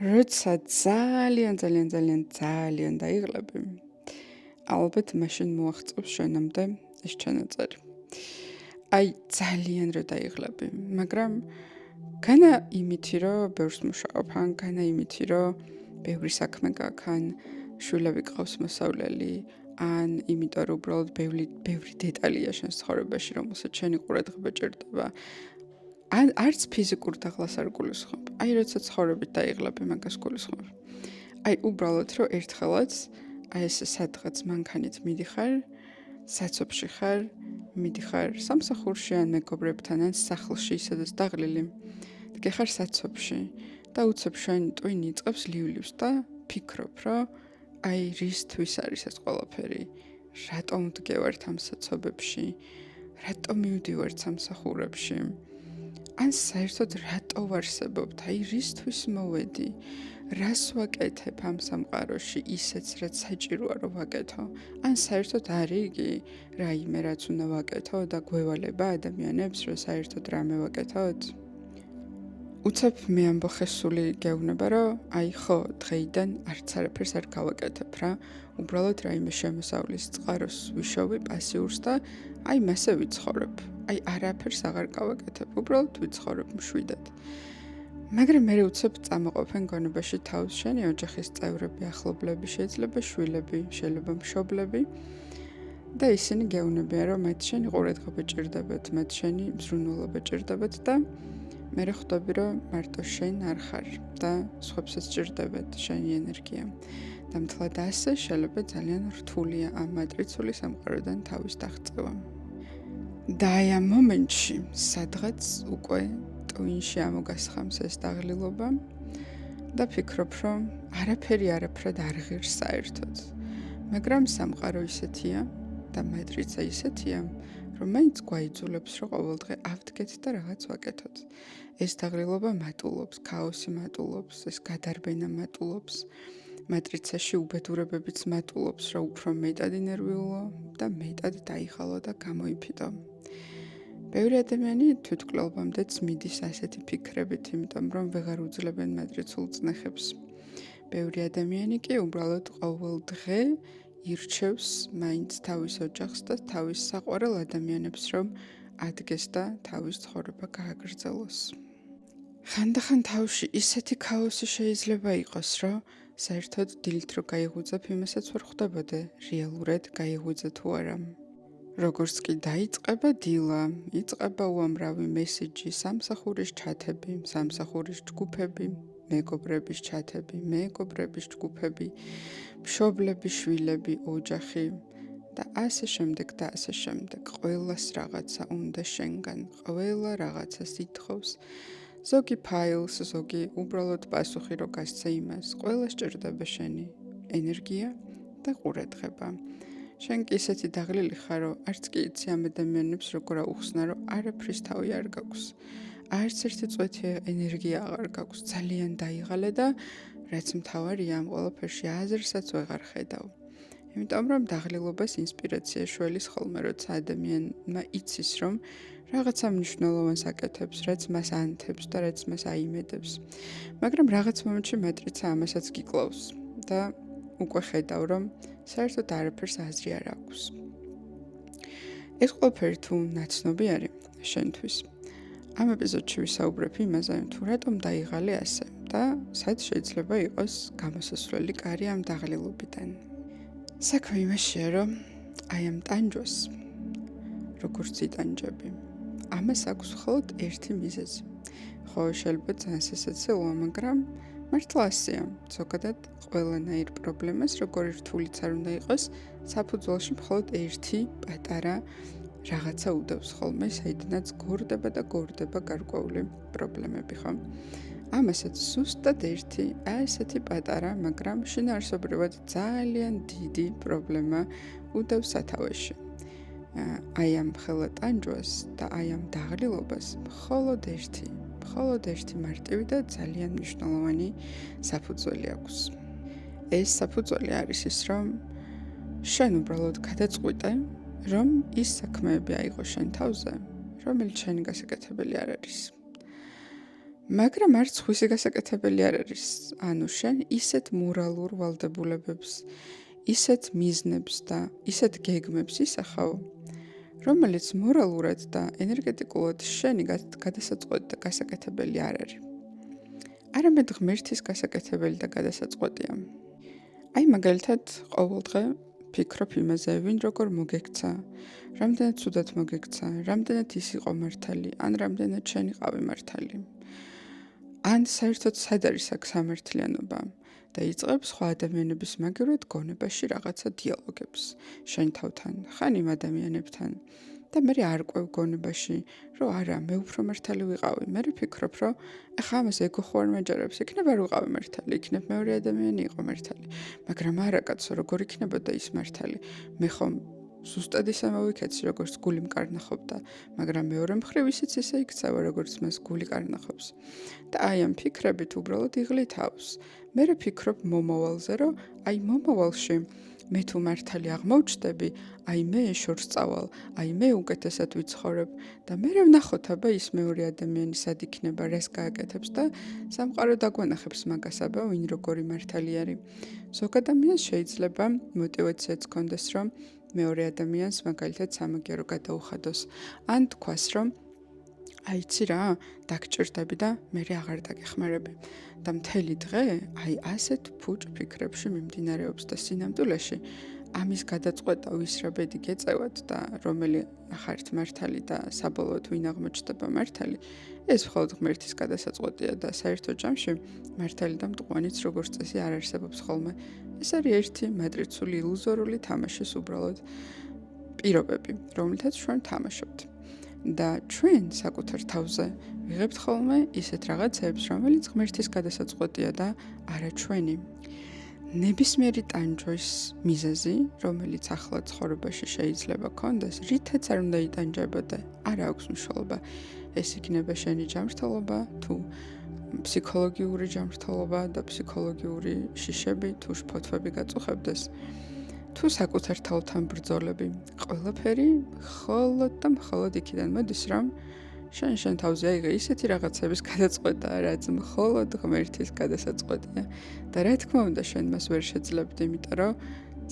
როცა ძალიან დაიღლები, ალბათ მაშინ მოაღწევს შენამდე ეს ჩანაწერი. აი ძალიან რო დაიღლები, მაგრამ განა იმითი რომ ბევრს მუშაობ, ან განა იმითი რომ ბევრი საქმე გაქვს, ან შვილები ყავს მოსავლელი, ან იმიტომ რომ უბრალოდ ბევრი დეტალია შენს ცხოვრებაში, რომელსაც შენი ყურადღება ჭირდება. ან არც ფიზიკურ დაღლას არ გულისხმობ. აი როცა ცხოვრებით დაიღლები, მაგას გულისხმობ. აი უბრალოდ რომ ერთხელაც აი ეს სადღაც მანქანით მიდიხარ, საცობში ხარ, მიდიხარ სამსახურში ან მეგობრებთან ან სახლში, სადაც დაღლილი. გეხარ საცობში და უცებ შენი ტვინი იწყებს ლივლივს და ფიქრობ, რომ აი რისთვის არის ეს ყველაფერი? რატომ ვდგევართ ამ საცობებში? რატომ მივდივართ სამსახურებში? ან საერთოდ რატო ვარსებობთ? აი რისთვის მოვედი? რას ვაკეთებ ამ სამყაროში ისეც, რაც საჭიროა რომ ვაკეთო? ან საერთოდ არის იგი რაიმე რაც უნდა ვაკეთო და გვევალება ადამიანებს, რომ საერთოდ რამე ვაკეთოთ? უცებ მე ამბოხე სული გეუბნება, რომ აი ხო, დღეიდან არც არაფერს არ გავაკეთებ რა. უბრალოდ რაიმე შემოსავლის წყაროს ვიშოვი პასიურს და აი მასე ვიცხოვრებ. აი არაფერს აღარ გავაკეთებ, უბრალოდ ვიცხოვრებ მშვიდად. მაგრამ მე უცებ წამოყოფენ გონებაში თავს შენი ოჯახის წევრები, ახლობლები, შეიძლება შვილები, შეიძლება მშობლები და ისინი გეუბნებიან, რომ მათ შენი ყურადღება ჭირდებათ, მათ შენი მზრუნველობა ჭირდებათ და მე ხვდები, რომ მარტო შენ არ ხარ და სხვებსაც ჭირდებათ შენი ენერგია. და მთლად ასე შეიძლება ძალიან რთულია ამ მატრიცული სამყაროდან თავის დაღწევა. და აი ამ მომენტში, სადღაც უკვე ტვინში ამოგასხამს ეს დაღლილობა და ფიქრობ, რომ არაფერი არაფრად არ ღირს საერთოდ. მაგრამ სამყარო ისეთია და მატრიცა ისეთია, რომ მაინც გვაიძულებს, რომ ყოველდღე ავდგეთ და რაღაც ვაკეთოთ. ეს დაღლილობა მატულობს, ქაოსი მატულობს, ეს გადარბენა მატულობს. მატრიცაში უბედურებებიც მატულობს, რომ უფრო მეტად ინერვიულო და მეტად დაიხალო და გამოიფიდო. ბევრი ადამიანი თვითკვლელობამდეც მიდის ასეთი ფიქრებით, იმიტომ რომ ვეღარ უძლებენ მატრიცულ წნეხებს. ბევრი ადამიანი კი უბრალოდ ყოველ დღე ირჩევს მაინც თავის ოჯახს და თავის საყვარელ ადამიანებს, რომ ადგეს და თავის ცხოვრება გააგრძელოს. ხანდახან თავში ისეთი ქაოსი შეიძლება იყოს, რომ საერთოდ დილით რო გაიღვიძებ, იმასაც ვერ ხვდებოდე, რეალურად გაიღვიძე თუ არა. როგორც კი დაიწყება დილა, იწყება უამრავი მესიჯი, სამსახურის ჩათები, სამსახურის ჯგუფები, მეგობრების ჩათები, მეგობრების ჯგუფები, მშობლები, შვილები, ოჯახი და ასე შემდეგ და ასე შემდეგ. ყველას რაღაცა უნდა შენგან, ყველა რაღაცას ითხოვს. ზოგი ფაილს, ზოგი უბრალოდ პასუხი რო გასცე იმას, ყველა სჭირდება შენი ენერგია და ყურადღება. შენ კი ისეთი დაღლილი ხარ, რომ არც კი იცი ამ ადამიანებს როგორ აუხსნა, რომ არაფრის თავი არ გაქვს. არც ერთი წვეთი ენერგია აღარ გაქვს, ძალიან დაიღალე და რაც მთავარია ამ ყველაფერში აზრსაც ვეღარ ხედავ. იმიტომ რომ დაღლილობას ინსპირაცია შველის ხოლმე, როცა ადამიანმა იცის, რომ რაღაცა მნიშვნელოვანს აკეთებს, რაც მას ანთებს და რაც მას აიმედებს. მაგრამ რაღაც მომენტში მატრიცა ამასაც გიკლავს და უკვე ხედავ, რომ საერთოდ არაფერს აზრი არ აქვს. ეს ყველაფერი თუ ნაცნობი არის შენთვის. ამ ეპიზოდში ვისაუბრებ იმაზე, თუ რატომ დაიღალე ასე და სად შეიძლება იყოს გამოსასვლელი კარი ამ დაღლილობიდან. საქმე იმაშია, რომ აი ამ ტანჯვას, როგორც იტანჯები, ამას აქვს მხოლოდ ერთი მიზეზი. ხო, შეიძლება ძალიან სასაცილოა, მაგრამ მართლა ასეა. ზოგადად ყველანაირ პრობლემას, როგორი რთულიც არ უნდა იყოს, საფუძველში მხოლოდ ერთი პატარა რაღაცა უდევს ხოლმე, საიდანაც გორდება და გორდება გარკვეული პრობლემები, ხო? ამასაც ზუსტად ერთი ასეთი პატარა, მაგრამ შინაარსობრივად ძალიან დიდი პრობლემა უდევს სათავეში. აი ამ ხელა ტანჯვას და აი ამ დაღლილობას მხოლოდ ერთი მარტივი და ძალიან მნიშვნელოვანი საფუძველი აქვს. ეს საფუძველი არის ის, რომ შენ უბრალოდ გადაწყვიტე, რომ ის საქმეები აიღო შენ თავზე, რომელიც შენი გასაკეთებელი არ არის. მაგრამ არც ხვისი გასაკეთებელი არ არის. ანუ შენ ისეთ მორალურ ვალდებულებებს, ისეთ მიზნებს და ისეთ გეგმებს ისახავ, რომელიც მორალურად და ენერგეტიკულად შენი გადასაწყვეტი და გასაკეთებელი არ არის. არამედ ღმერთის გასაკეთებელი და გადასაწყვეტია. აი მაგალითად ყოველდღე ფიქრობ იმაზე, ვინ როგორ მოგექცა, რამდენად ცუდად მოგექცა, რამდენად ის იყო მართალი, ან რამდენად შენ იყავი მართალი. ან საერთოდ სად არის აქ სამართლიანობა და იწყებს სხვა ადამიანების მაგივრად გონებაში რაღაცა დიალოგებს შენ თავთან, ხან იმ ადამიანებთან და მე არ ყვევ გონებაში, რომ არა, მე უფრო მართალი ვიყავი. მე ვფიქრობ, რომ ეხლა ამას ეგო ხო არ მეჯერებს, იქნებ არ ვიყავი მართალი, იქნებ მეორე ადამიანი იყო მართალი. მაგრამ არა კაცო, როგორ იქნებოდა ის მართალი? მე ხომ ზუსტად ისე მოვიქეცი, როგორც გული მკარნახობდა, მაგრამ მეორე მხრივ ისიც ისე იქცევა, როგორც მას გული კარნახობს. და აი ამ ფიქრებით უბრალოდ იღლი თავს. მე ვფიქრობ მომავალზე, რომ აი მომავალში მე თუ მართალი აღმოჩნდები, აი მე შორს წავალ, აი მე უკეთესად ვიცხოვრებ და მე ვნახოთ აბა ის მეორე ადამიანი სად იქნება, რას გააკეთებს და სამყარო დაგვანახებს მაგას აბა ვინ როგორი მართალი არის. ზოგ ადამიანს შეიძლება мотивაციაც ჰქონდეს, რომ მეორე ადამიანს მაგალითად სამაგიერო გადაუხადოს, ან თქვას, რომ აიცი რა, დაგჭირდები და მე აღარ დაგეხმარები. და მთელი დღე აი ასეთ ფუჭ ფიქრებში მიმდინარეობს და სინამდვილეში ამის გადაწყვეტა ვის რა ბედი გეწევათ და რომელი ახართ მართალი და საბოლოოდ ვინ აღმოჩნდება მართალი, ეს მხოლოდ ღმერთის გადასაწყვეტია და საერთო ჯამში მართალი და მტყუანიც როგორც წესი არ არსებობს ხოლმე. ეს არის ერთი მატრიცული ილუზორული თამაშის უბრალოდ პირობები, რომლითაც ჩვენ თამაშობთ. და ჩვენ საკუთარ თავზე ვიღებთ ხოლმე ისეთ რაღაცებს, რომელიც ღმერთის გადასაწყვეტია და არა ჩვენი. ნებისმიერი ტანჯვის მიზეზი, რომელიც ახლა ცხოვრებაში შეიძლება გქონდეს, რითაც არ უნდა იტანჯებოდე, არ აქვს მნიშვნელობა. ეს იქნება შენი ჯანმრთელობა, თუ ფსიქოლოგიური ჯანმრთელობა და ფსიქოლოგიური შიშები, თუ შფოთვები გაწუხებდეს. თუ საკუთარ თავთან ბრძოლები, ყველაფერი მხოლოდ და მხოლოდ იქიდან მოდის, რომ შენ თავზე აიღე ისეთი რაღაცების გადაწყვეტა, რაც მხოლოდ ღმერთის გადასაწყვეტია. და რა თქმა უნდა, შენ მას ვერ შეძლებდი, იმიტომ რომ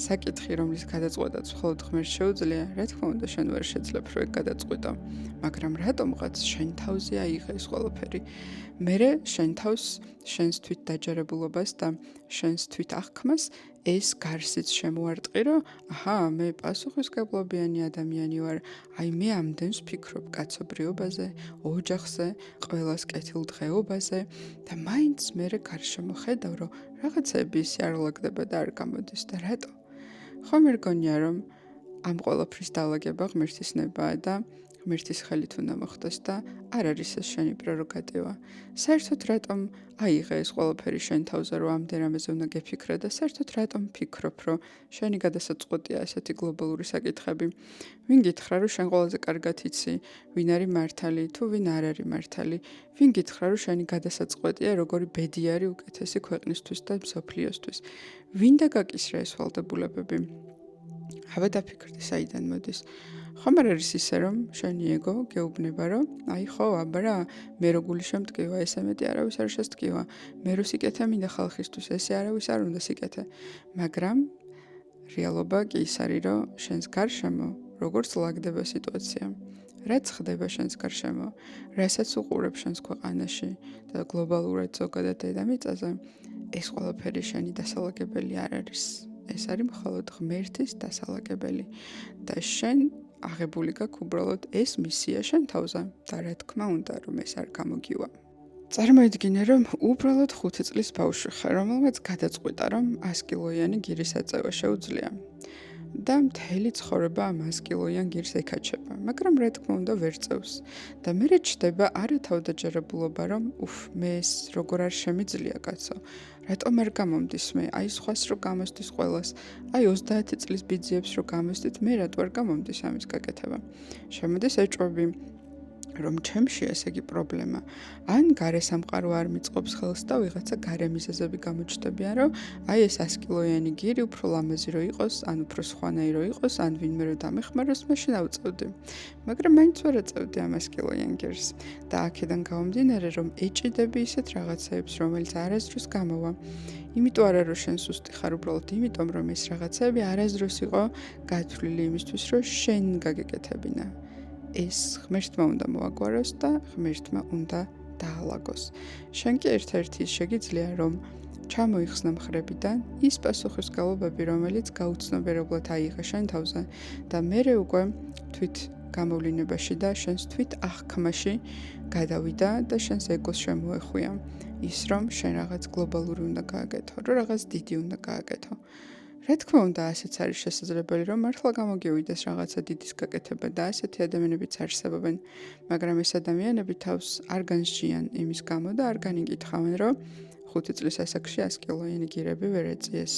საკითხი, რომლის გადაწყვეტაც მხოლოდ ღმერთს შეუძლია, რა თქმა უნდა, შენ ვერ შეძლებ რო ეგ გადაწყვეტო. მაგრამ რატომღაც შენ თავზე აიღე ეს ყველაფერი. მერე შენ თავს, შენს თვით დაჯერებულობას და შენს თვით აღქმას ეს გარსიც შემოარტყი, რომ აჰა, მე პასუხისმგებლობიანი ადამიანი ვარ, აი მე ამდენს ვფიქრობ კაცობრიობაზე, ოჯახზე, ყველას კეთილ დღეობაზე და მაინც მერე გარშემო ხედავ, რომ რაღაცები ისე არ ლაგდება და არ გამოდის და რატო? ხომ არ გონია, რომ ამ ყველაფრის დალაგება ღმერთის ნებაა და ღმერთის ხელით უნდა მოხდეს და არ არის ეს შენი პრეროგატივა. საერთოდ რატომ აიღე ეს ყველაფერი შენ თავზე, რომ ამდენ რამეზე უნდა გეფიქრე და საერთოდ რატომ ფიქრობ, რომ შენი გადასაწყვეტია ესეთი გლობალური საკითხები? ვინ გითხრა, რომ შენ ყველაზე კარგად იცი, ვინ არის მართალი, თუ ვინ არ არის მართალი? ვინ გითხრა, რომ შენი გადასაწყვეტია, როგორი ბედი არის უკეთესი ქვეყნისთვის და მსოფლიოსთვის? ვინ დაგაკისრა ეს ვალდებულებები? აბა დაფიქრდი, საიდან მოდის? ხომ არ არის ისე, რომ შენი ეგო გეუბნება, რომ აი ხო, აბა რა, მე რო გული შემტკივა, ესე მეტი არავის არ შესტკივა, მე რო სიკეთე მინდა ხალხისთვის, ესე არავის არ უნდა სიკეთე. მაგრამ რეალობა კი ის არის, რომ შენს გარშემო როგორც ლაგდება სიტუაცია, რაც ხდება შენს გარშემო, რასაც უყურებ შენს ქვეყანაში და გლობალურად ზოგადად დედამიწაზე, ეს ყველაფერი შენი დასალაგებელი არ არის. ეს არის მხოლოდ ღმერთის დასალაგებელი და შენ აღებული გაქვს უბრალოდ ეს მისია შენ თავზე და რა თქმა უნდა, რომ ეს არ გამოგივა. წარმოიდგინე, რომ უბრალოდ 5 წლის ბავშვი ხარ, რომელმაც გადაწყვიტა, რომ 100 კილოიანი გირის აწევა შეუძლია. და მთელი ცხოვრება ამ 100 კილოიან გირს ეკაჩება, მაგრამ რა თქმა უნდა ვერ წევს. და მერე ჩდება არა თავდაჯერებულობა, რომ მე ეს როგორ არ შემიძლია კაცო. რატომ არ გამომდის მე? აი სხვას რო გამოსდის ყველას, აი 30 წლის ბიძიებს რო გამოსდით, მე რატო არ გამომდის ამის გაკეთება? შემოდის ეჭვები, რომ ჩემში ესე იგი პრობლემა ან გარე სამყარო არ მიწყობს ხელს და ვიღაცა გარე მიზეზები გამოჩნდებიან, რომ აი ეს 100 კილოიანი გირი უფრო ლამაზი რო იყოს, ან უფრო სხვანაირი რო იყოს, ან ვინმე რო დამეხმაროს, მაშინ ავწევდი. მაგრამ მაინც ვერ აწევდი ამ 100 კილოიან გირს და აქედან გამომდინარე, რომ ეჭიდები ისეთ რაღაცეებს, რომელიც არასდროს გამოვა. იმიტომ არა რომ შენ სუსტი ხარ, უბრალოდ იმიტომ რომ ეს რაღაცები არასდროს იყო გათვლილი იმისთვის, რომ შენ გაგეკეთებინა. ეს ღმერთმა უნდა მოაგვაროს და ღმერთმა უნდა დაალაგოს. შენ კი ერთ-ერთი შეგიძლია რომ ჩამოიხსნა მხრებიდან ის პასუხისმგებლობები, რომელიც გაუცნობიერებლად აიღე შენ თავზე და მერე უკვე თვით გამოვლინებაში და შენს თვით აღქმაში გადავიდა და შენს ეგოს შემოეხვია ის რომ შენ რაღაც გლობალური უნდა გააკეთო, რომ რაღაც დიდი უნდა გააკეთო. რა თქმა უნდა, ასეც არის შესაძლებელი, რომ მართლა გამოგივიდეს რაღაცა დიდის გაკეთება და ასეთი ადამიანებიც არსებობენ, მაგრამ ეს ადამიანები თავს არ განსჯიან იმის გამო და არ განიკითხავენ, რომ 5 წლის ასაკში 100 კილოიანი გირები ვერ ეწიეს.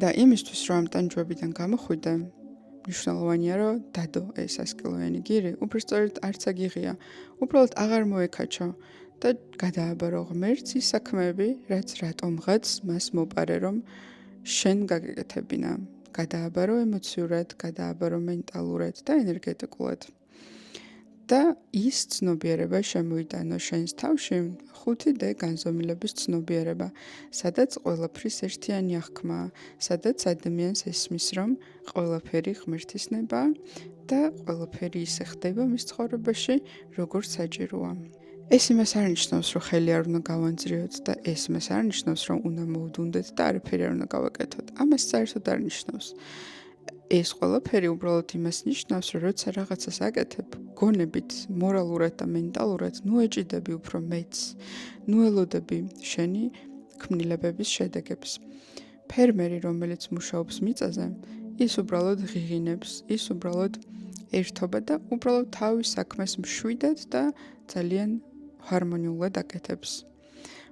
და იმისთვის, რომ ამ ტანჯვებიდან გამოხვიდე, მნიშვნელოვანია, რომ დადო ეს 100 კილოიანი გირი, უბრალოდ არც აგიღია, უბრალოდ აღარ მოეკაჩო და გადააბარო ღმერთს ის საქმეები, რაც რატომღაც მას მოპარე, რომ შენ გაგეკეთებინა, გადააბარო ემოციურად, გადააბარო მენტალურად და ენერგეტიკულად. და ის ცნობიერება შემოიტანო შენს თავში 5D განზომილების ცნობიერება, სადაც ყველაფრის ერთიანი აღქმაა, სადაც ადამიანს ესმის, რომ ყველაფერი ღმერთისნება და ყველაფერი ისე ხდება მის ცხოვრებაში, როგორც საჭიროა. ეს იმას არ ნიშნავს, რომ ხელი არ უნდა გავანძრიოთ და ეს იმას არ ნიშნავს, რომ უნდა მოვდუნდეთ და არაფერი არ უნდა გავაკეთოთ. ამას საერთოდ არ ნიშნავს. ეს ყველაფერი უბრალოდ იმას ნიშნავს, რომ როცა რაღაცას აკეთებ, გონებით, მორალურად და მენტალურად, ნუ ეჭიდები უფრო მეც, ნუ ელოდები შენი ქმნილებების შედეგებს. ფერმერი, რომელიც მუშაობს მიწაზე, ის უბრალოდ ღიღინებს, ის უბრალოდ ერთობა და უბრალოდ თავის საქმეს მშვიდად და ძალიან ჰარმონიულად აკეთებს.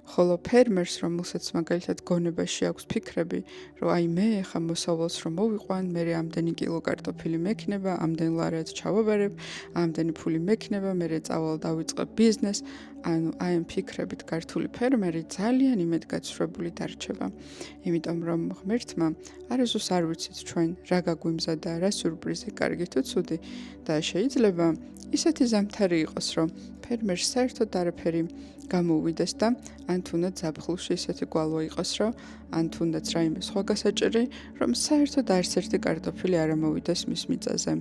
ხოლო ფერმერს, რომელსაც მაგალითად გონებაში აქვს ფიქრები, რომ აი მე ხა მოსავალს რომ მოვიყვან, მე ამდენი კილო კარტოფილი მექნება, ამდენ ლარად ჩავაბარებ, ამდენი ფული მექნება, მე წავალ დავიწყებ ბიზნეს, ანუ აი ამ ფიქრებით ქართული ფერმერი ძალიან იმედგაცრუებული დარჩება. იმიტომ რომ ღმერთმა არასდროს არ ვიცით ჩვენ რა გაგვიმზადა, რა სიურპრიზი, კარგი თუ ცუდი და შეიძლება ისეთი ზამთარი იყოს, რომ ფერმერს საერთოდ არაფერი გამოუვიდეს და ან თუნდაც ზაფხულში ისეთი გვალვა იყოს, რომ ან თუნდაც რაიმე სხვა გასაჭირი, რომ საერთოდ არც ერთი კარტოფილი არ ამოვიდეს მის მიწაზე.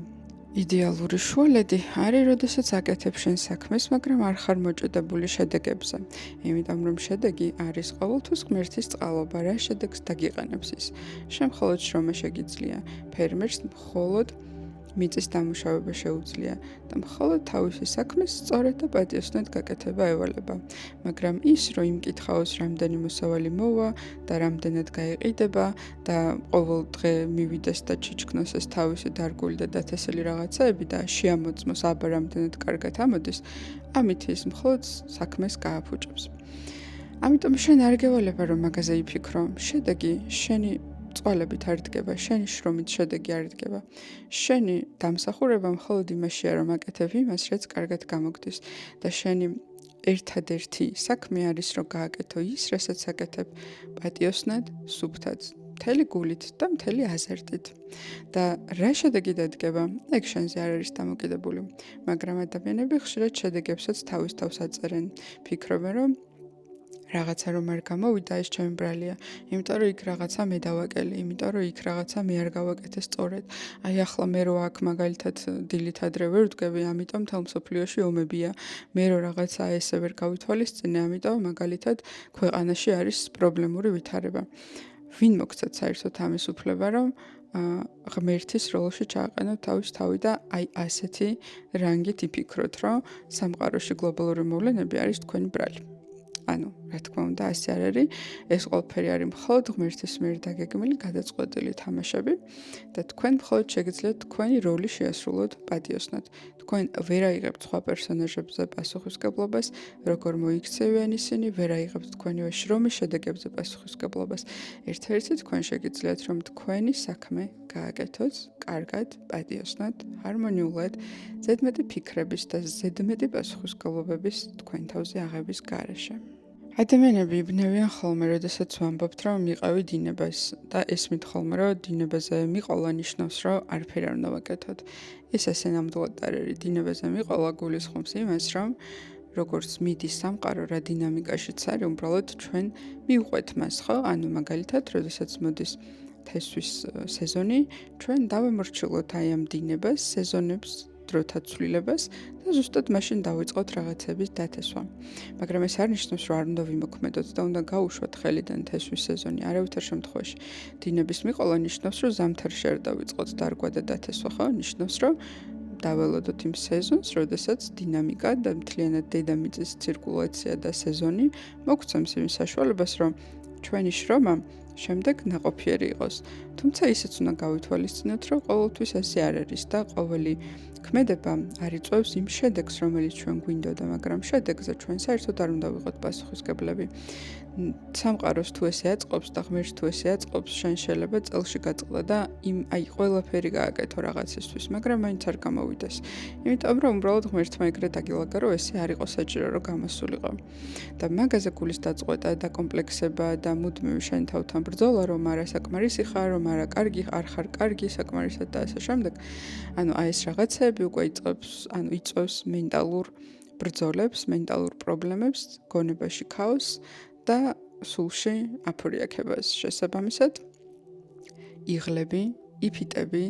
იდეალური შუალედი არის, როდესაც აკეთებ შენ საქმეს, მაგრამ არ ხარ მოჭედებული შედეგებზე. იმიტომ რომ შედეგი არის ყოველთვის ღმერთის წყალობა, რა შედეგს დაგიყენებს ის. შენ მხოლოდ შრომა შეგიძლია, ფერმერს მხოლოდ მიწის დამუშავება შეუძლია და მხოლოდ თავისი საქმის სწორედ და პატიოსნად გაკეთება ევალება. მაგრამ ის, რომ იმკითხაოს რამდენი მოსავალი მოვა და რამდენად გაიყიდება და ყოველ დღე მივიდეს და ჩიჩქნოს ეს თავისი დარგული და დათესილი რაღაცაები და შეამოწმოს აბა რამდენად კარგად ამოდის, ამით ის მხოლოდ საქმეს გააფუჭებს. ამიტომ შენ არ გევალება, რომ მაგაზე იფიქრო, შედეგი შენი წყალებით არ დგება, შენი შრომით შედეგი არ დგება. შენი დამსახურება მხოლოდ იმაშია, რომ აკეთებ იმას, რაც კარგად გამოგდის და შენი ერთადერთი საქმე არის, რომ გააკეთო ის, რასაც აკეთებ პატიოსნად, სუფთად, მთელი გულით და მთელი აზერტით. და რა შედეგი დადგება, ეგ შენზე არ არის დამოკიდებული, მაგრამ ადამიანები ხშირად შედეგებსაც თავის თავს აწერენ, ფიქრობენ, რომ რაღაცა რომ არ გამოვიდა, ეს ჩემი ბრალია, იმიტომ რომ იქ რაღაცა მე დავაკელი, იმიტომ რომ იქ რაღაცა მე არ გავაკეთე სწორედ. აი ახლა მე რო აქ მაგალითად დილით ადრე ვერ ვდგები, ამიტომ თელ მსოფლიოში ომებია. მე რო რაღაცა ესე ვერ გავითვალისწინე, ამიტომ მაგალითად ქვეყანაში არის პრობლემური ვითარება. ვინ მოგცეთ საერთოდ ამის უფლება, რომ ღმერთის როლში ჩააყენოთ თავის თავი და აი ასეთი რანგით იფიქროთ, რომ სამყაროში გლობალური მოვლენები არის თქვენი ბრალი. ანუ რა თქმა უნდა ასე არ არის, ეს ყველაფერი არის მხოლოდ ღმერთის მიერ დაგეგმილი გადაწყვეტილი თამაშები და თქვენ მხოლოდ შეგიძლიათ თქვენი როლი შეასრულოთ პატიოსნად. თქვენ ვერ აიღებთ სხვა პერსონაჟებზე პასუხისმგებლობას, როგორ მოიქცევიან ისინი, ვერ აიღებთ თქვენივე შრომის შედეგებზე პასუხისმგებლობას. ერთ-ერთი თქვენ შეგიძლიათ რომ თქვენი საქმე გააკეთოთ კარგად, პატიოსნად, ჰარმონიულად, ზედმეტი ფიქრების და ზედმეტი პასუხისმგებლობების თქვენ თავზე აღების გარეშე. ადამიანები იბნევიან ხოლმე, როდესაც ვამბობთ, რომ მიყავი დინებას და ესმით ხოლმე, რომ დინებაზე მიყოლა ნიშნავს, რომ არაფერი არ უნდა ვაკეთოთ. ეს ასე ნამდვილად არ არის. დინებაზე მიყოლა გულისხმობს იმას, რომ როგორც მიდის სამყარო რა დინამიკაშიც არის, უბრალოდ ჩვენ მივყვეთ მას, ხო? ანუ მაგალითად, როდესაც მოდის თესვის სეზონი, ჩვენ დავემორჩილოთ აი ამ დინებას, სეზონებს, დროთა ცვლილებას და ზუსტად მაშინ დავიწყოთ რაღაცების დათესვა. მაგრამ ეს არ ნიშნავს, რომ არ უნდა ვიმოქმედოთ და უნდა გაუშვათ ხელიდან თესვის სეზონი. არავითარ შემთხვევაში. დინების მიყოლა ნიშნავს, რომ ზამთარში არ დავიწყოთ დარგვა და დათესვა, ხო? ნიშნავს, რომ დაველოდოთ იმ სეზონს, როდესაც დინამიკა და მთლიანად დედამიწის ცირკულაცია და სეზონი მოგცემს იმ საშუალებას, რომ ჩვენი შრომა შემდეგ ნაყოფიერი იყოს. თუმცა ისიც უნდა გავითვალისწინოთ, რომ ყოველთვის ასე არ არის და ყოველი ქმედება არ იწვევს იმ შედეგს, რომელიც ჩვენ გვინდოდა, მაგრამ შედეგზე ჩვენ საერთოდ არ უნდა ვიყოთ პასუხისმგებლები. სამყაროს თუ ესე აწყობს და ღმერთს თუ ესე აწყობს, შენ შეიძლება წელში გაწყდა და აი ყველაფერი გააკეთო რაღაცისთვის, მაგრამ მაინც არ გამოვიდეს. იმიტომ რომ უბრალოდ ღმერთმა ეგრე დაგილაგა, რომ ესე არ იყო საჭირო, რომ გამოსულიყო. და მაგაზე გულის დაწყვეტა და კომპლექსება და მუდმივი შენ თავთან ბრძოლა, რომ არა საკმარისი ხარ, რომ არა კარგი, არ ხარ კარგი საკმარისად და ასე შემდეგ. ანუ აი ეს რაღაცები უკვე იწვევს მენტალურ ბრძოლებს, მენტალურ პრობლემებს, გონებაში ქაოსს და სულში აფორიაქებას. შესაბამისად, იღლები, იფიტები,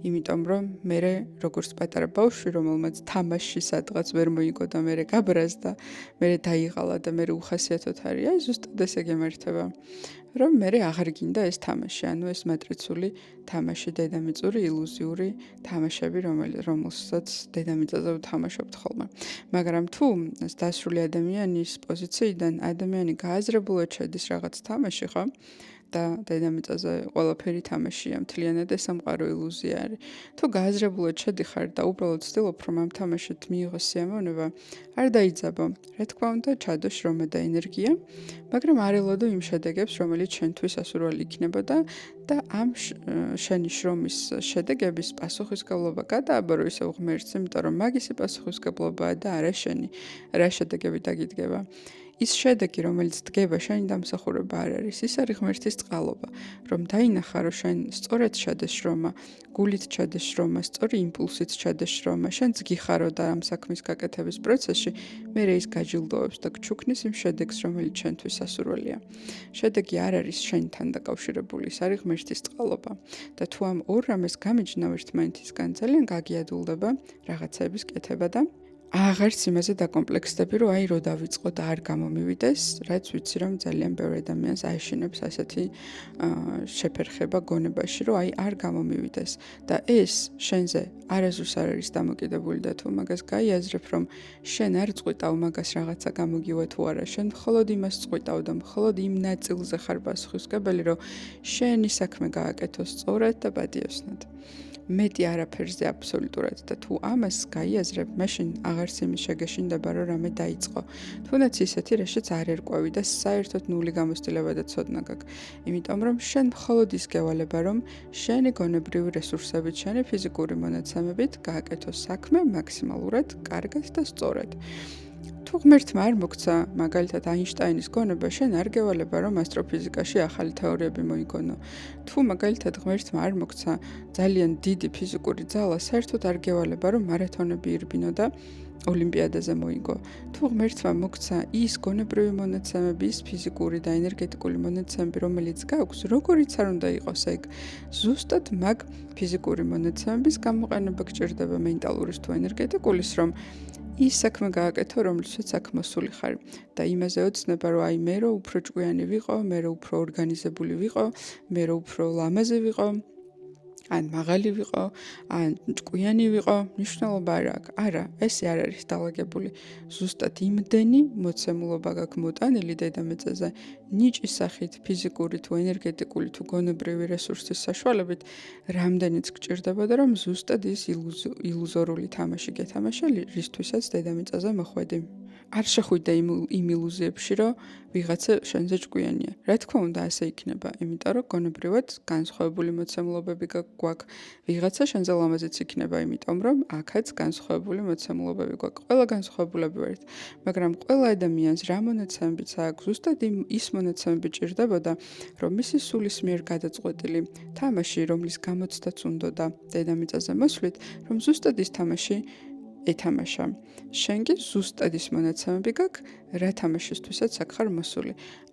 იმიტომ რომ მე როგორც პატარა ბავშვი, რომელმაც თამაში სადღაც ვერ მოიგო და მე გაბრაზდა, მე დაიღალა და მე უხასიათოდ არის, აი ზუსტად ესე გემართება. რომ მე აღარ გინდა ეს თამაში, ანუ ეს მატრიცული თამაში, დედამიწური ილუზიური თამაშები, რომელსაც დედამიწაზე ვთამაშობთ ხოლმე. მაგრამ თუ დასრული ადამიანის პოზიციიდან ადამიანი გააზრებულად შედის რაღაც თამაში, ხო? და დედამიწაზე ყველაფერი თამაშია, მთლიანად ეს სამყარო ილუზია არის. თუ გააზრებულად შედიხარ და უბრალოდ ვცდილობ, რომ ამ თამაშით მიიღო სიამოვნება, არ დაიძაბო. რა თქმა უნდა, ჩადო შრომა და ენერგია, მაგრამ არ ელოდო იმ შედეგებს, რომელიც შენთვის ასურველი იქნებოდა და ამ შენი შრომის შედეგების პასუხისმგებლობა გადააბარო ისევ ღმერთს, იმიტომ რომ მაგისი პასუხისმგებლობაა და არა შენი, რა შედეგები დაგიდგება. ის შედეგი, რომელიც დგება შენი დამსახურება არ არის, ის არის ღმერთის წყალობა, რომ დაინახა, რომ შენ სწორად ჩადეს შრომა, გულით ჩადეს შრომა, სწორი იმპულსით ჩადეს შრომა, შენც გიხარო და ამ საქმის გაკეთების პროცესში, მერე ის გაჯილდოებს და გჩუქნის იმ შედეგს, რომელიც შენთვის ასურველია. შედეგი არ არის შენთან დაკავშირებული, ის არის ღმერთის წყალობა. და თუ ამ ორ რამეს გამიჯნავ ერთმანეთისგან, ძალიან გაგიადულდება რაღაცების კეთება და აღარც იმაზე დაკომპლექსდები, რომ აი რო დავიწყო და არ გამომივიდეს, რაც ვიცი რომ ძალიან ბევრი ადამიანს აეშინებს ასეთი შეფერხება გონებაში, რომ აი არ გამომივიდეს და ეს შენზე არასდროს არ არის დამოკიდებული და თუ მაგას გაიაზრებ, რომ შენ არ წყვიტავ მაგას რაღაცა გამოგივა თუ არა, შენ მხოლოდ იმას წყვიტავ და მხოლოდ იმ ნაწილზე ხარ პასუხისმგებელი, რომ შენი საქმე გააკეთოს სწორად და პატიოსნად. მეტი არაფერზე აბსოლუტურად და თუ ამას გაიაზრებ, მაშინ აღარც იმის შეგეშინდება, რომ რამე დაიწყო. თუნდაც ისეთი, რასაც არ ერკვევი და საერთოდ ნული გამოცდილება და ცოდნა გაქვს. იმიტომ რომ შენ მხოლოდ ის გევალება, რომ შენი გონებრივი რესურსებით, შენი ფიზიკური მონაცემებით გააკეთო საქმე მაქსიმალურად კარგად და სწორად. თუ ღმერთმა არ მოგცა, მაგალითად აინშტაინის გონება, შენ არ გევალება, რომ ასტროფიზიკაში ახალი თეორიები მოიგონო. თუ მაგალითად ღმერთმა არ მოგცა ძალიან დიდი ფიზიკური ძალა, საერთოდ არ გევალება, რომ მარათონები ირბინო და ოლიმპიადაზე მოიგო. თუ ღმერთმა მოგცა ის გონებრივი მონაცემები, ის ფიზიკური და ენერგეტიკული მონაცემები, რომელიც გაქვს, როგორიც არ უნდა იყოს ეგ, ზუსტად მაგ ფიზიკური მონაცემების გამოყენება გჭირდება მენტალურის თუ ენერგეტიკულის, რომ ის საქმე გააკეთო, რომლითაც აქ მოსული ხარ და იმაზე ოცნება, რომ აი მე რომ უფრო ჭკვიანი ვიყო, მე რომ უფრო ორგანიზებული ვიყო, მე რომ უფრო ლამაზი ვიყო, ან მაღალი ვიყო, ან ჭკვიანი ვიყო, მნიშვნელობა არ აქვს. არა, ესე არ არის დალაგებული. ზუსტად იმდენი მოცემულობა გაქვს მოტანილი დედამიწაზე, ნიჭის სახით, ფიზიკური თუ ენერგეტიკული თუ გონებრივი რესურსის საშუალებით, რამდენიც გჭირდებოდა, რომ ზუსტად ის ილუზორული თამაში გეთამაშა, რისთვისაც დედამიწაზე მოხვედი. არ შეხვიდე იმ ილუზიებში, რომ ვიღაცა შენზე ჭკვიანია. რა თქმა უნდა, ასე იქნება, იმიტომ რომ გონებრივად განსხვავებული მოცემულობები გვაქვს. ვიღაცა შენზე ლამაზიც იქნება, იმიტომ რომ აქაც განსხვავებული მოცემულობები გვაქვს. ყველა განსხვავებულები ვართ, მაგრამ ყველა ადამიანს რა მონაცემებიც აქვს, ზუსტად ის მონაცემები ჭირდებოდა, რომ მისი სულის მიერ გადაწყვეტილი თამაში, რომლის გამოცდაც უნდოდა დედამიწაზე მოსვლით, რომ ზუსტად ის თამაში ეთამაშა. შენ კი ზუსტად ის მონაცემები გაქვს, რა თამაშისთვისაც აქ ხარ მოსული.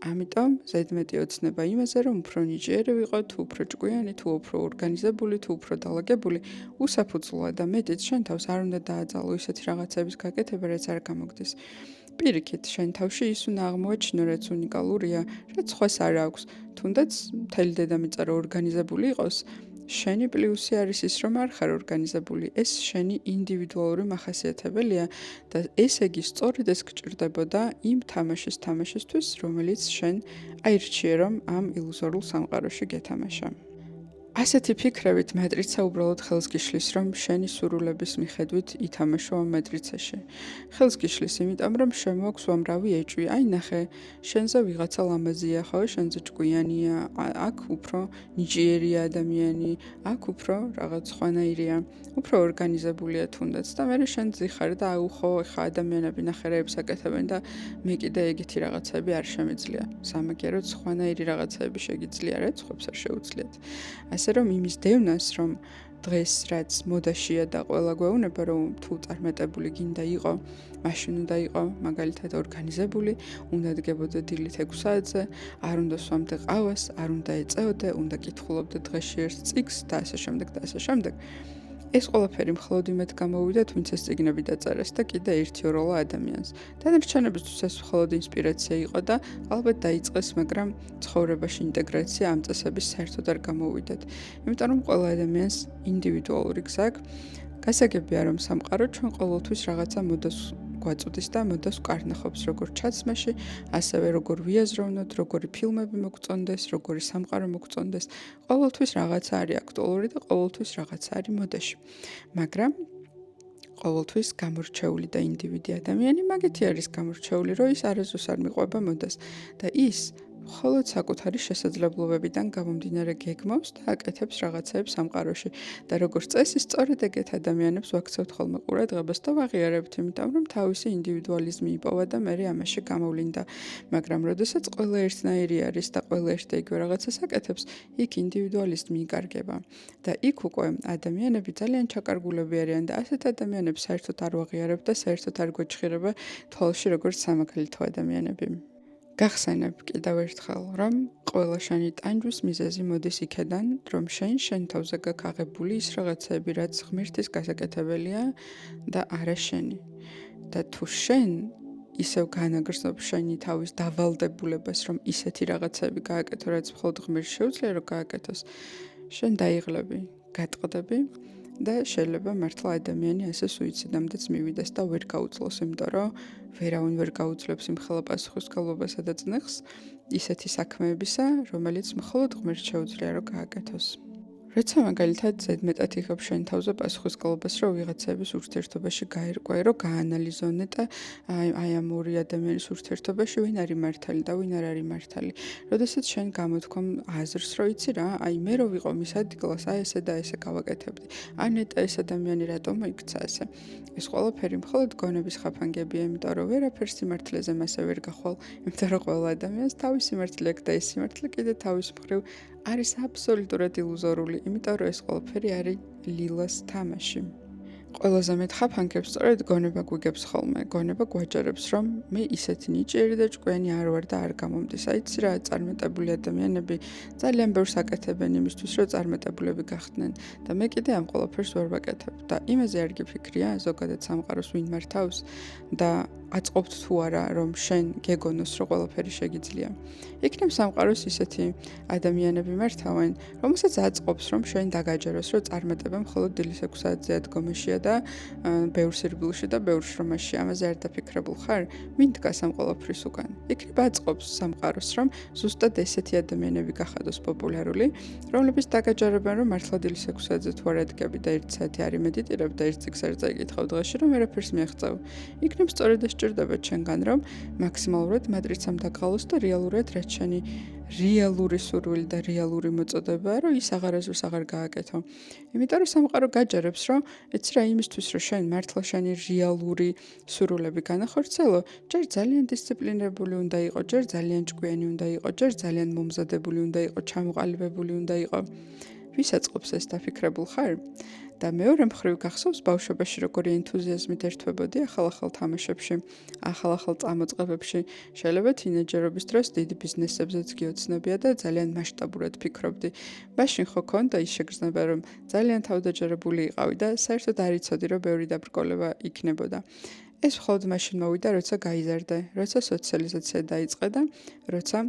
ამიტომ ზედმეტი ოცნება იმაზე, რომ უფრო ნიჭიერი ვიყო, თუ უფრო ჭკვიანი, თუ უფრო ორგანიზებული, თუ უფრო დალაგებული, უსაფუძვლოა და მეტიც შენ თავს არ უნდა დააძალო ისეთი რაღაცების გაკეთება, რაც არ გამოგდის. პირიქით, შენ თავში ის უნდა აღმოაჩინო, რაც უნიკალურია, რაც სხვას არ აქვს. თუნდაც მთელი დედამიწა რო ორგანიზებული იყოს, შენი პლუსი არის ის, რომ არ ხარ ორგანიზებული. ეს შენი ინდივიდუალური მახასიათებელია და ესე იგი სწორედ ეს გჭირდებოდა იმ თამაშის თამაშისთვის, რომელიც შენ აირჩიე, რომ ამ ილუზორულ სამყაროში გეთამაშა. ასეთი ფიქრებით მეტრიცა უბრალოდ ხელს გიშლის, რომ შენი სურვილების მიხედვით ითამაშო ამ მეტრიცაში. ხელს გიშლის, იმიტომ რომ შემოაქვს უამრავი ეჭვი. აი ნახე, შენზე ვიღაცა ლამაზია, ხო, შენზე ჭკვიანია, აქ უფრო ნიჭიერია ადამიანი, აქ უფრო რაღაც სხვანაირია, უფრო ორგანიზებულია თუნდაც და მე შენ ძიხარ და აუ ხო, ეხა ადამიანები ნახერეებს აკეთებენ და მე კიდე ეგეთი რაღაცები არ შემიძლია. სამაგიეროდ სხვანაირი რაღაცები შეგიძლია, რაც ხვებს არ შეუძლიათ. ასე რომ იმის დევნას, რომ დღეს რაც მოდაშია და ყველა გვეუბნება, რომ თუ წარმატებული გინდა იყო, მაშინ უნდა იყო მაგალითად ორგანიზებული, უნდა დგებოდე დილით 6 საათზე, არ უნდა სვამდე ყავას, არ უნდა ეწეოდე, უნდა კითხულობდე დღეში ერთ წიგნს და ასე შემდეგ და ასე შემდეგ. ეს ყველაფერი მხოლოდ იმედ გამოვიდათ, ვინც ეს წიგნები დაწერეს და კიდე 1-2 ადამიანს. დანარჩენებისთვის ეს მხოლოდ ინსპირაცია იყო და ალბათ დაიწყეს, მაგრამ ცხოვრებაში ინტეგრაცია ამ წესების საერთოდ არ გამოვიდათ. იმიტომ რომ ყველა ადამიანს ინდივიდუალური გზა აქვს. გასაგებია რომ სამყარო ჩვენ ყოველთვის რაღაცა მოდას გვაწუდის და მოდას ვკარნახობს, როგორ ჩაცმაში, ასევე როგორ ვიაზროვნოთ, როგორი ფილმები მოგწონდეს, როგორი სამყარო მოგწონდეს. ყოველთვის რაღაცა არის აქტუალური და ყოველთვის რაღაცა არის მოდაში. მაგრამ ყოველთვის გამორჩეული და ინდივიდი ადამიანი მაგეთი არის გამორჩეული, რომ ის არასდროს არ მიყვება მოდას და ის მხოლოდ საკუთარი შესაძლებლობებიდან გამომდინარე გეგმავს და აკეთებს რაღაცაებს სამყაროში და როგორც წესი სწორედ ეგეთ ადამიანებს ვაქცევთ ხოლმე ყურადღებას და ვაღიარებთ, იმიტომ რომ თავისი ინდივიდუალიზმი იპოვა და მე ამაში გამოვლინდა. მაგრამ როდესაც ყველა ერთნაირი არის და ყველა ერთ და იგივე რაღაცას აკეთებს, იქ ინდივიდუალიზმი იკარგება და იქ უკვე ადამიანები ძალიან ჩაკარგულები არიან და ასეთ ადამიანებს საერთოდ არ ვაღიარებ და საერთოდ არ გვეჭხირება თვალში როგორც სამაგალითო ადამიანები. გახსენებ კიდევ ერთხელ, რომ ყველა შენი ტანჯვის მიზეზი მოდის იქედან, რომ შენ თავზე გაქვს აღებული ის რაღაცები, რაც ღმერთის გასაკეთებელია და არა შენი. და თუ შენ ისევ განაგრძობ შენი თავის დავალდებულებას, რომ ისეთი რაღაცები გააკეთო, რაც მხოლოდ ღმერთს შეუძლია რომ გააკეთოს, შენ დაიღლები, გატყდები და შეიძლება მართლა ადამიანი ასე სუიციდამდეც მივიდეს და ვერ გაუძლოს, იმიტომ რომ ვერავინ ვერ გაუძლებს იმხელა პასუხისმგებლობასა და წნეხს ისეთი საქმეებისა, რომელიც მხოლოდ ღმერთს შეუძლია რომ გააკეთოს. როცა მაგალითად ზედმეტად იღებ შენ თავზე პასუხისმგებლობას, რომ ვიღაცების ურთიერთობაში გაერკვე, რომ გაანალიზონე და აი ამ ორი ადამიანის ურთიერთობაში ვინ არის მართალი და ვინ არ არის მართალი. როდესაც შენ გამოთქვამ აზრს, რომ იცი რა, აი მე რო ვიყო მის ადგილას, აი ესე და ესე გავაკეთებდი. ან ნეტა ეს ადამიანი რატომ მოიქცა ასე. ეს ყველაფერი მხოლოდ გონების ხაფანგებია, იმიტომ რომ ვერაფერს სიმართლეზე მასე ვერ გახვალ, იმიტომ რომ ყველა ადამიანს თავისი სიმართლე აქვს და ეს სიმართლე კიდე თავის მხრივ არის აბსოლუტურად ილუზორული, იმიტომ რომ ეს ყველაფერი არის ლილას თამაში. ყველაზე მეტ ხაფანგებს სწორედ გონება გვიგებს ხოლმე, გონება გვაჯერებს, რომ მე ისეთი ნიჭიერი და ჭკვიანი არ ვარ და არ გამომდის. აიცი რა, წარმატებული ადამიანები ძალიან ბევრს აკეთებენ იმისთვის, რომ წარმატებულები გახდნენ და მე კიდე ამ ყველაფერს ვერ ვაკეთებ და იმაზე არ გიფიქრია ზოგადად სამყაროს ვინ მართავს და აწყობთ თუ არა, რომ შენ გეგონოს, რომ ყველაფერი შეგიძლია. იქნებ სამყაროს ისეთი ადამიანები მართავენ, რომელსაც აწყობს, რომ შენ დაგაჯეროს, რომ წარმატება მხოლოდ დილის 6 საათზე ადგომაშია და ბევრ სირბილში და ბევრ შრომაში. ამაზე არ დაფიქრებულ ხარ? ვინ დგას ამ ყველაფრის უკან? იქნებ აწყობს სამყაროს, რომ ზუსტად ესეთი ადამიანები გახადოს პოპულარული, რომლებიც დაგაჯერებენ, რომ მართლა დილის 6 საათზე თუ არ ადგები და 1 საათი არ იმედიტირებ და 1 წიგნს არ წაიკითხავ დღეში, რომ ვერაფერს მიაღწევ. იქნებ სწორედ ეს ჭირდება ჩვენგან, რომ მაქსიმალურად მატრიცამ დაგღალოს და რეალურად რაც შენი რეალური სურვილი და რეალური მოწოდებაა, რომ ის აღარასდროს აღარ გააკეთო. იმიტომ რომ სამყარო გაჯერებს, რომ ეცი რა იმისთვის, რომ შენ მართლა შენი რეალური სურვილები განახორციელო, ჯერ ძალიან დისციპლინირებული უნდა იყო, ჯერ ძალიან ჭკვიანი უნდა იყო, ჯერ ძალიან მომზადებული უნდა იყო, ჩამოყალიბებული უნდა იყო. ვის აწყობს ეს დაფიქრებულ ხარ? და მეორე მხრივ გახსოვს ბავშვობაში როგორი ენთუზიაზმით ერთვებოდი ახალ-ახალ თამაშებში, ახალ-ახალ წამოწყებებში. შეიძლება თინეჯერობის დროს დიდ ბიზნესებზეც გიოცნებია და ძალიან მასშტაბურად ფიქრობდი. მაშინ ხო ქონდა ის შეგრძნება, რომ ძალიან თავდაჯერებული იყავი და საერთოდ არ იცოდი, რომ ბევრი დაბრკოლება იქნებოდა. ეს მხოლოდ მაშინ მოვიდა, როცა გაიზარდე, როცა სოციალიზაცია დაიწყე და როცა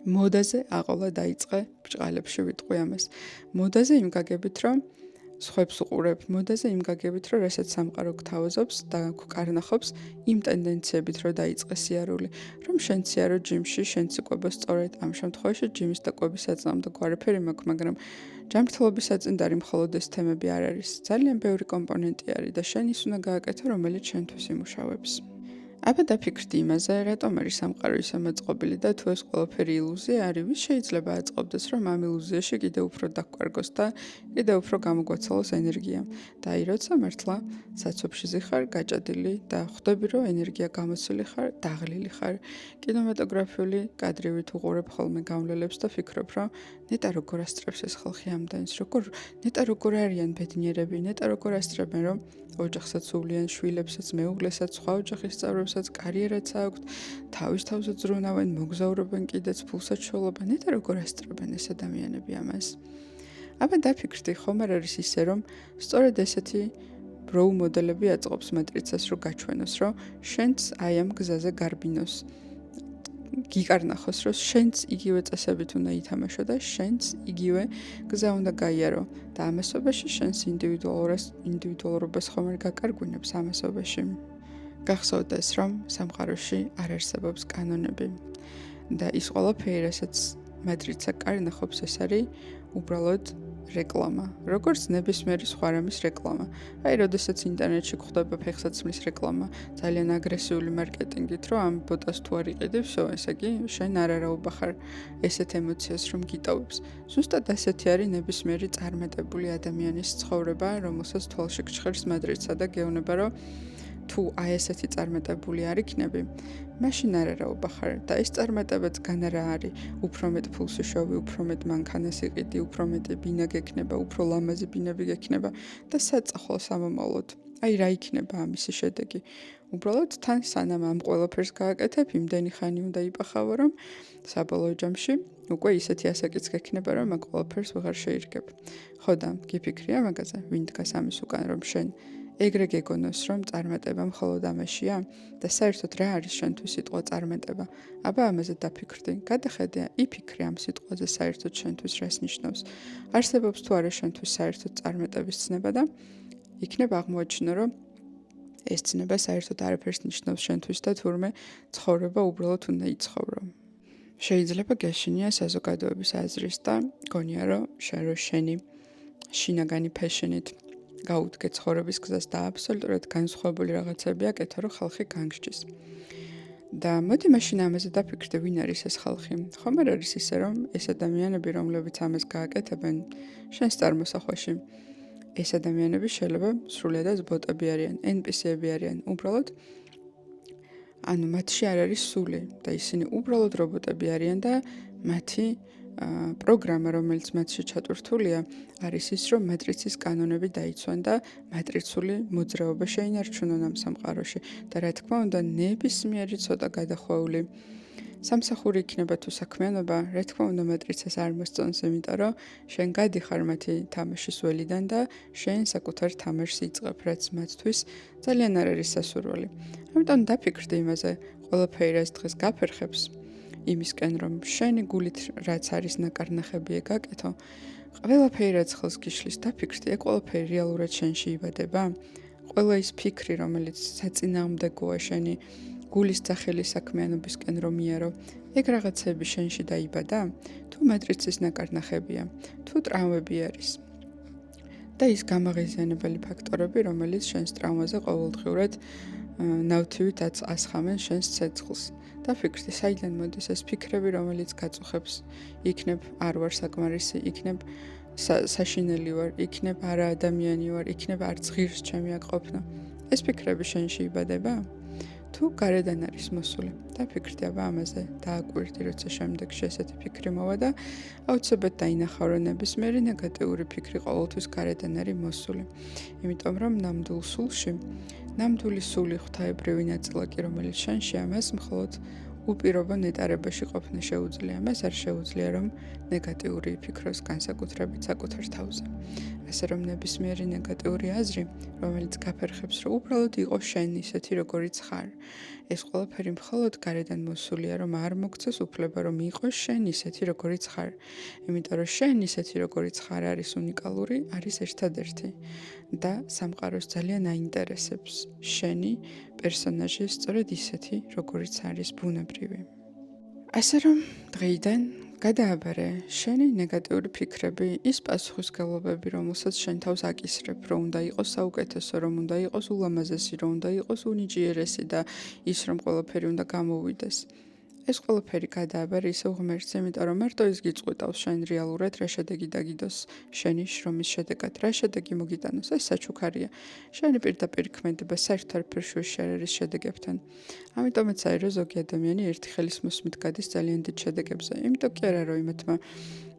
მოდაზე აყოლა დაიწყე, ბრჭყალებში ვიტყვი ამას. მოდაზე იმ გაგებით, რომ სხვებს უყურებ, მოდაზე იმ გაგებით, რომ რასაც სამყარო გთავაზობს და გვკარნახობს იმ ტენდენციებით, რომ დაიწყე სიარული, რომ შენ სიარო ჯიმში, შენც იყვება სწორედ ამ შემთხვევაში ჯიმის და კვების საწინააღმდეგო გვარაფერი მაქვს, მაგრამ ჯანმრთელობის საწინდარი მხოლოდ ეს თემები არ არის. ძალიან ბევრი კომპონენტი არის და შენ ის უნდა გააკეთო, რომელიც შენთვის იმუშავებს. აბა დაფიქრდი იმაზე, რატომ არის სამყარო ისე მოწყობილი და თუ ეს ყველაფერი ილუზია არის, ვის შეიძლება აწყობდეს, რომ ამ ილუზიაში კიდევ უფრო დაგვკარგოს და კიდევ უფრო გამოგვაცალოს ენერგია. და აი, როცა მართლა საცობშიზე ხარ, გაჭადილი და ხვდები, რომ ენერგია გამოცილი ხარ, დაღლილი ხარ. კინემატოგრაფიული კადრივით უყურებ ხოლმე გავლელებს და ფიქრობ, რომ ნეტა როგორ ასწრებს ეს ხალხი ამდენს, ნეტა როგორ არიან ბედნიერები, ნეტა როგორ ასწრებენ, რომ ოჯახსაც უვლიან, შვილებსაც, მეუღლესაც, სხვა ოჯახის წევრებსაც, კარიერაც აქვთ, თავის თავზე ზრუნავენ, მოგზაურობენ კიდეც, ფულსაც შველობენ, ნეტა როგორ ასწრებენ ეს ადამიანები ამას. აბა დაფიქრდი, ხომ არ არის ისე, რომ სწორედ ესეთი როუ მოდელები აწყობს მატრიცას, რომ გაჩვენოს, რომ შენც აი ამ გზაზე გარბინოს. გიკარნახოს, რომ შენც იგივე წესებით უნდა ითამაშო და შენც იგივე გზა უნდა გაიარო და ამასობაში შენს ინდივიდუალურობას ხომ არ გაკარგვინებს ამასობაში. გახსოვდეს, რომ სამყაროში არ არსებობს კანონები და ის ყველაფერი, რასაც მატრიცა კარნახობს, ეს არის უბრალოდ რეკლამა, როგორც ნებისმიერი სხვა რამის რეკლამა. აი, როდესაც ინტერნეტში გვხვდება ფეხსაცმლის რეკლამა, ძალიან აგრესიული მარკეტინგით, რომ ამ ბოტას თუ არ იყიდი, всё, ესე იგი, შენ არარაობა ხარ ესეთ ემოციას, რომ გიტოვებს. ზუსტად ასეთი არის ნებისმიერი წარმატებული ადამიანის ცხოვრება, რომელსაც თვალში გჩხერს მატრიცა და გეუბნება, რომ თუ აი ესეთი წარმატებული არ იქნები, მაშინ არარაობა ხარ და ეს წარმატებაც განა რა არის, უფრო მეტ ფულს უშოვი, უფრო მეტ მანქანას იყიდი, უფრო მეტი ბინა გექნება, უფრო ლამაზი ბინები გექნება და საწახვალ სამომავლოდ. აი რა იქნება ამისი შედეგი? უბრალოდ თან სანამ ამ ყველაფერს გააკეთებ, იმდენი ხანი უნდა იპახავო, რომ საბოლოო ჯამში უკვე ისეთი ასაკიც გექნება, რომ ამ ყველაფერს ვეღარ შეირგებ. ხო და გიფიქრე ამაზე, ვინ დგას ამის უკან, რომ შენ ეგრე გეგონოს, რომ წარმატება მხოლოდ ამაშია და საერთოდ რა არის შენთვის სიტყვა წარმატება? აბა ამაზე დაფიქრდი, გადახედე, იფიქრე ამ სიტყვაზე საერთოდ შენთვის რას ნიშნავს. არსებობს თუ არა შენთვის საერთოდ წარმატების ცნება და იქნებ აღმოაჩინო, რომ ეს ცნება საერთოდ არაფერს ნიშნავს შენთვის და თურმე ცხოვრება უბრალოდ უნდა იცხოვრო. შეიძლება გეშინია საზოგადოების აზრის და გონია, რომ შენი შინაგანი ფეშენით გაუდგე ცხოვრების გზას და აბსოლუტურად განსხვავებული რაღაცები აკეთო, რომ ხალხი განგსჯის. და მოდი მაშინ ამაზე დაფიქრდე, ვინ არის ეს ხალხი? ხომ არ არის ისე, რომ ეს ადამიანები, რომლებიც ამას გააკეთებენ შენს წარმოსახვაში, ეს ადამიანები შეიძლება სრულიადად ბოტები არიან, NPC-ები არიან, უბრალოდ ანუ მათში არ არის სული და ისინი უბრალოდ რობოტები არიან და მათი პროგრამა, რომელიც მათში ჩატვირთულია, არის ის, რომ მატრიცის კანონები დაიცვან და მატრიცული მოძრაობა შეინარჩუნონ ამ სამყაროში და რა თქმა უნდა, ნებისმიერი ცოტა გადახვეული სამსახური იქნება თუ საქმიანობა, რა თქმა უნდა მეტრიცას არ მოსწონს, იმიტომ რომ შენ გადიხარ მათი თამაშის ველიდან და შენ საკუთარ თამაშს იწყებ, რაც მათთვის ძალიან არ არის სასურველი. ამიტომ დაფიქრდი იმაზე, ყველაფერი რაც დღეს გაფერხებს იმისკენ რომ შენი გულით რაც არის ნაკარნახები გაკეთო, ყველაფერი რაც ხელს გიშლის, დაფიქრდი, ეგ ყველაფერი რეალურად შენში იბადება? ყველა ის ფიქრი, რომელიც საწინააღმდეგოა შენი გულის სახელი საქმიანობისკენ რომ მიარო, ეგ რაღაცები შენში დაიბადა? თუ მეტრიცის ნაკარნახებია, თუ ტრავმები არის. და ის გამაღიზიანებელი ფაქტორები, რომელიც შენს ტრავმაზე ყოველდღიურად ნავთივით ასხამენ შენს ცეცხლს. დაფიქრდი, საიდან მოდის ეს ფიქრები, რომელიც გაწუხებს, იქნებ არ ვარ საკმარისი, იქნებ საშინელი ვარ, იქნებ არა ადამიანი ვარ, იქნებ არც ღირს ჩემი აქ ყოფნა. ეს ფიქრები შენში იბადება? თუ გარედან არის მოსული. დაფიქრდი, აბა ამაზე დააკვირდი, როცა შემდეგში ესეთი ფიქრი მოვა და აუცილებლად დაინახავ, რომ ნებისმიერი ნეგატიური ფიქრი ყოველთვის გარედან არის მოსული. იმიტომ რომ ნამდვილ სულში, ნამდვილი სული ღვთაებრივი ნაწილაკი, რომელიც შენში ამას მხოლოდ უპირობო ნეტარებაში ყოფნა შეუძლია. მას არ შეუძლია, რომ ნეგატიური იფიქროს განსაკუთრებით საკუთარ თავზე. ასე რომ ნებისმიერი ნეგატიური აზრი, რომელიც გაფერხებს, რომ უბრალოდ იყო შენ ისეთი, როგორიც ხარ. ეს ყველაფერი მხოლოდ გარედან მოსულია, რომ არ მოგცეს უფლება, რომ იყოს შენ ისეთი, როგორიც ხარ. იმიტომ რომ შენ ისეთი, როგორიც ხარ, არის უნიკალური, არის ერთადერთი. და სამყაროს ძალიან აინტერესებს შენი პერსონაჟი სწორედ ისეთი, როგორიც არის ბუნებრივი. ასე რომ დღეიდან გადააბარე შენი ნეგატიური ფიქრები, ის პასუხისმგებლობები, რომელსაც შენ თავს აკისრებ, რომ უნდა იყოს საუკეთესო, რომ უნდა იყოს ულამაზესი, რომ უნდა იყოს უნიჭიერესი და ის რომ ყველაფერი უნდა გამოვიდეს. ეს ყველაფერი გადააბარე ისევ ღმერთს, იმიტომ რომ მარტო ის გიწყვეტავს შენ რეალურად რა შედეგი დაგიდოს შენი შრომის შედეგად, რა შედეგი მოგიტანოს, ეს საჩუქარია. შენი პირდაპირ ქმედება საერთოდ არაფერს შუაში არ არის შედეგებთან. ამიტომაც აი რომ ზოგი ადამიანი ერთი ხელის მოსმით გადის ძალიან დიდ შედეგებზე. იმიტომ კი არა რომ იმათმა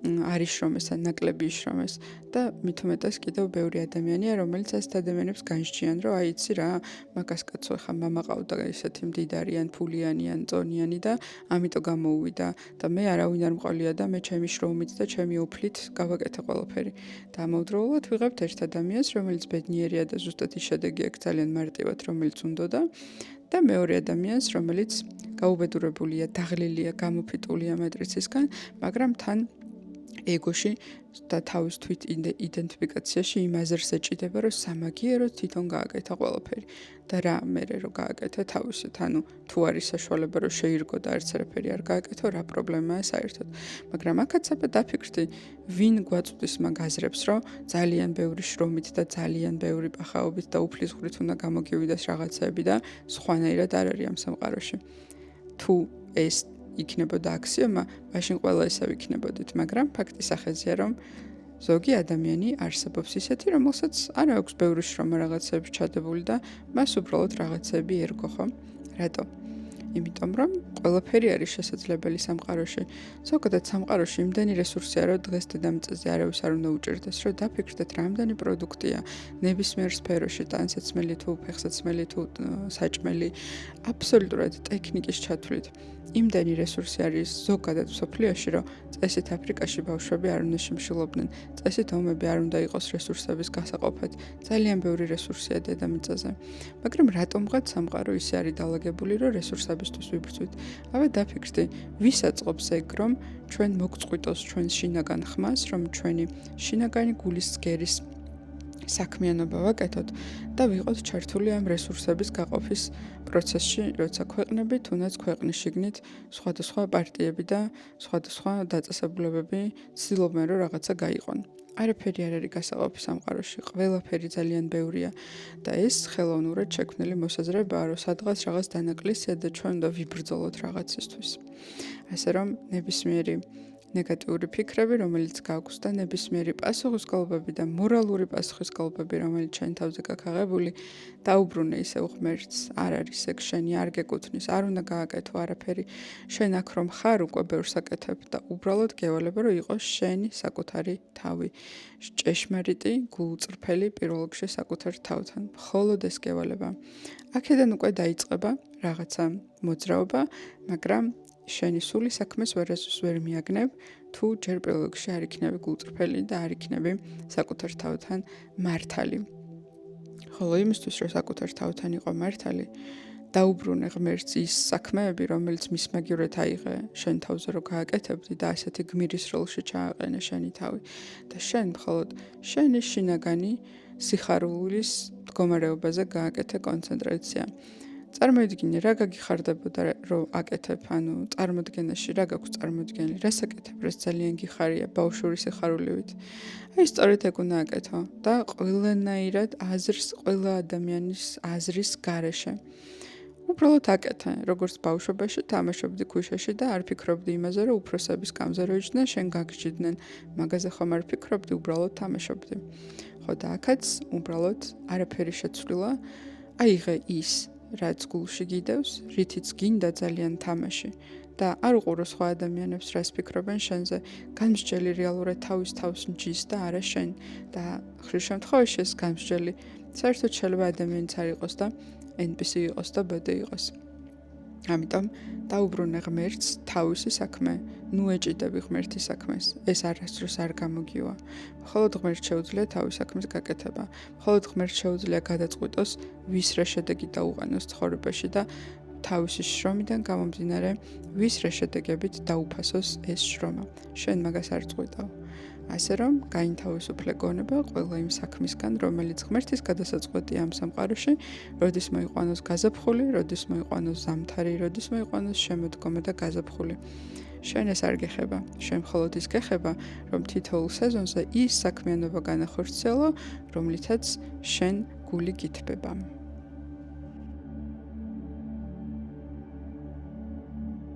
არ იშრომეს ან ნაკლები იშრომეს და მით უმეტეს კიდევ ბევრი ადამიანია, რომელიც ასეთ ადამიანებს განსჯიან, რომ აი იცი რა, მაგას კაცო ხა მამა ყავდა ისეთი მდიდარი ან ფულიანი ან წონიანი და ამიტომ გამოუვიდა და მე არავინ არ მყოლია და მე ჩემი შრომით და ჩემი უფლით გავაკეთე ყველაფერი. და ამავდროულად ვიღებთ ერთ ადამიანს, რომელიც ბედნიერია და ზუსტად ის შედეგი აქვს ძალიან მარტივად, რომელიც უნდოდა და მეორე ადამიანს, რომელიც გაუბედურებულია, დაღლილია, გამოფიტულია მეტრიცისგან, მაგრამ თან ეგოში და თავის თვით იდენტიფიკაციაში იმ აზრს ეჭიდება, რომ სამაგიეროდ თვითონ გააკეთა ყველაფერი და რა მერე რომ გააკეთე თავისით, ანუ თუ არის საშუალება რომ შეირგო და არც არაფერი არ გააკეთო, რა პრობლემაა საერთოდ. მაგრამ აქაც აბა დაფიქრდი, ვინ გვაწვდის მაგ აზრებს, რომ ძალიან ბევრი შრომით და ძალიან ბევრი პახაობით და უფლის ღვრით უნდა გამოგივიდეს რაღაცები და სხვანაირად არ არის ამ სამყაროში. თუ ეს იქნებოდა აქსიომა, მაშინ ყველა ესავ იქნებოდით, მაგრამ ფაქტი სახეზია, რომ ზოგი ადამიანი არსებობს ისეთი, რომელსაც არ აქვს ბევრი შრომა რაღაცები ჩადებული და მას უბრალოდ რაღაცები ერგო, ხო? რატო? იმიტომ რომ ყველაფერი არის შესაძლებელი სამყაროში. ზოგადად სამყაროში იმდენი რესურსია, რომ დღეს დედამიწაზე არავის არ უნდა უჭირდეს, რომ დაფიქრდეთ, რამდენი პროდუქტია ნებისმიერ სფეროში, ტანსაცმელი თუ ფეხსაცმელი თუ საჭმელი, აბსოლუტურად ტექნიკის ჩათვლით. იმდენი რესურსი არის ზოგადად მსოფლიოში, რომ წესით აფრიკაში ბავშვები არ უნდა შემშილობდნენ, წესით ომები არ უნდა იყოს რესურსების გასაყოფად. ძალიან ბევრი რესურსია დედამიწაზე. მაგრამ რატომღაც სამყარო ისე არის დალაგებული, რომ რესურსებისთვის ვიბრძვით? აბა დაფიქრდი, ვის აწყობს ეგ, რომ ჩვენ მოგწყვიტოს ჩვენს შინაგან ხმას, რომ ჩვენი შინაგანი გულის სგერის საქმიანობა ვაკეთოთ და ვიყოთ ჩართული ამ რესურსების გაყოფის პროცესში, როცა ქვეყნები, თუნდაც ქვეყნის შიგნით სხვადასხვა პარტიები და სხვადასხვა დაწესებულებები ცდილობენ, რომ რაღაცა გაიყონ. არაფერი არ არის გასაყოფი სამყაროში, ყველაფერი ძალიან ბევრია და ეს ხელოვნურად შექმნილი მოსაზრებაა, რომ სადღაც რაღაც დანაკლისია და ჩვენ უნდა ვიბრძოლოთ რაღაცისთვის. ასე რომ ნებისმიერი ნეგატიური ფიქრები, რომელიც გაქვს და ნებისმიერი პასუხისმგებლობები და მორალური პასუხისმგებლობები, რომელიც ჩვენ თავზე გაქვს აღებული, დაუბრუნე ისევ ღმერთს, არ არის ეგ შენი, არ გეკუთვნის, არ უნდა გააკეთო არაფერი. შენ აქ რომ ხარ, უკვე ბევრს აკეთებ და უბრალოდ გევალება, რომ იყოს შენი საკუთარი თავი. ჭეშმარიტი, გულწრფელი პირველ რიგში საკუთარ თავთან. მხოლოდ ეს გევალება. აქედან უკვე დაიწყება რაღაცა მოძრაობა, მაგრამ შენი სული საქმეს ვერასდროს ვერ მიაგნებ, თუ ჯერ პირველ რიგში არ იქნები გულწრფელი და არ იქნები საკუთარ თავთან მართალი. ხოლო იმისთვის, რომ საკუთარ თავთან იყო მართალი, დაუბრუნე ღმერთს ის საქმეები, რომელიც მის მაგივრად აიღე შენ თავზე რომ გააკეთებდი და ასეთი გმირის როლში ჩააყენე შენი თავი და შენ მხოლოდ შენი შინაგანი სიხარულის მდგომარეობაზე გააკეთე კონცენტრაცია. წარმოიდგინე, რა გაგიხარდებოდა რომ აკეთებ, ანუ წარმოდგენაში რა გაქვს წარმოდგენილი, რას აკეთებ, რაც ძალიან გიხარია ბავშვური სიხარულივით. აი სწორედ ეგ უნდა აკეთო და ყველანაირად აზრს, ყველა ადამიანის აზრის გარეშე. უბრალოდ აკეთე, როგორც ბავშვობაში თამაშობდი ქვიშაში და არ ფიქრობდი იმაზე, რომ უფროსების გამზაროიჯდნენ, შენ გაგჯიდნენ, მაგაზე ხომ არ ფიქრობდი, უბრალოდ თამაშობდი. ხო და აქაც უბრალოდ არაფერი შეცვლილა, აიღე ის, რაც გულში გიდევს, რითიც გინდა ძალიან თამაში და არ უყურო სხვა ადამიანებს რას ფიქრობენ შენზე, გამსჯელი რეალურად თავის თავს ნჯის და არა შენ და ხშირ შემთხვევაში ეს გამსჯელი საერთოდ შეიძლება ადამიანიც არ იყოს და NPC იყოს და BD იყოს. ამიტომ დაუბრუნე ღმერთს თავისი საქმე, ნუ ეჭიდები ღმერთის საქმეს, ეს არასდროს არ გამოგივა. მხოლოდ ღმერთს შეუძლია თავის საქმის გაკეთება, მხოლოდ ღმერთს შეუძლია გადაწყვიტოს, ვის რა შედეგი დაუყენოს ცხოვრებაში და თავისი შრომიდან გამომდინარე, ვის რა შედეგებით დაუფასოს ეს შრომა. შენ მაგას არ წყვიტავ. ასე რომ, გაინთავისუფლე გონება ყველა იმ საქმისგან, რომელიც ღმერთის გადასაწყვეტია ამ სამყაროში, როდის მოიყვანოს გაზაფხული, როდის მოიყვანოს ზამთარი, როდის მოიყვანოს შემოდგომა და გაზაფხული. შენ ეს არ გეხება, შენ მხოლოდ ის გეხება, რომ თითოეულ სეზონზე ის საქმიანობა განახორციელო, რომლითაც შენ გული გითბება.